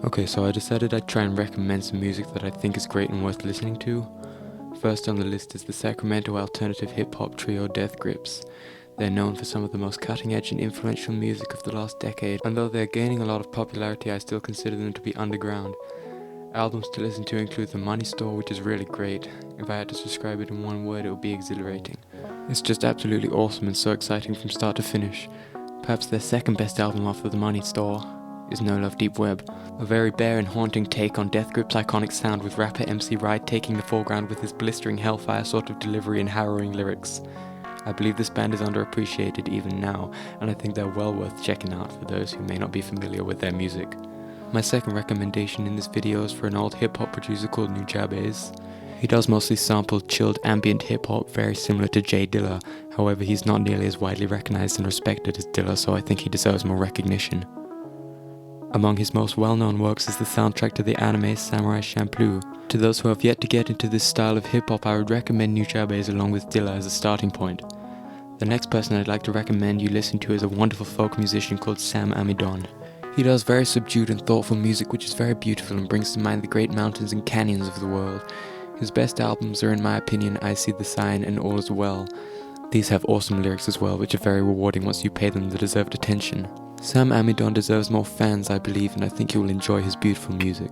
Okay, so I decided I'd try and recommend some music that I think is great and worth listening to. First on the list is the Sacramento alternative hip-hop trio Death Grips. They're known for some of the most cutting-edge and influential music of the last decade, and though they're gaining a lot of popularity, I still consider them to be underground. Albums to listen to include The Money Store, which is really great. If I had to describe it in one word, it would be exhilarating. It's just absolutely awesome and so exciting from start to finish. Perhaps their second best album after The Money Store is No Love Deep Web, a very bare and haunting take on Death Grip's iconic sound, with rapper MC Ride taking the foreground with his blistering hellfire sort of delivery and harrowing lyrics. I believe this band is underappreciated even now, and I think they're well worth checking out for those who may not be familiar with their music. My second recommendation in this video is for an old hip-hop producer called Nujabes. He does mostly sample chilled ambient hip-hop, very similar to Jay Dilla. However, he's not nearly as widely recognized and respected as Dilla, so I think he deserves more recognition. Among his most well-known works is the soundtrack to the anime Samurai Champloo. To those who have yet to get into this style of hip-hop, I would recommend Nujabes along with Dilla as a starting point. The next person I'd like to recommend you listen to is a wonderful folk musician called Sam Amidon. He does very subdued and thoughtful music which is very beautiful and brings to mind the great mountains and canyons of the world. His best albums are, in my opinion, I See the Sign and All Is Well. These have awesome lyrics as well, which are very rewarding once you pay them the deserved attention. Sam Amidon deserves more fans, I believe, and I think you will enjoy his beautiful music.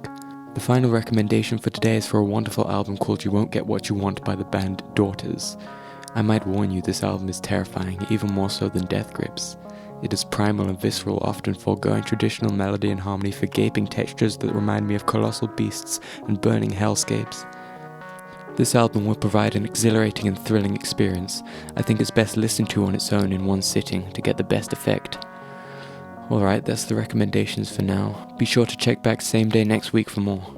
The final recommendation for today is for a wonderful album called You Won't Get What You Want by the band Daughters. I might warn you, this album is terrifying, even more so than Death Grips. It is primal and visceral, often foregoing traditional melody and harmony for gaping textures that remind me of colossal beasts and burning hellscapes. This album will provide an exhilarating and thrilling experience. I think it's best listened to on its own in one sitting to get the best effect. Alright, that's the recommendations for now. Be sure to check back same day next week for more.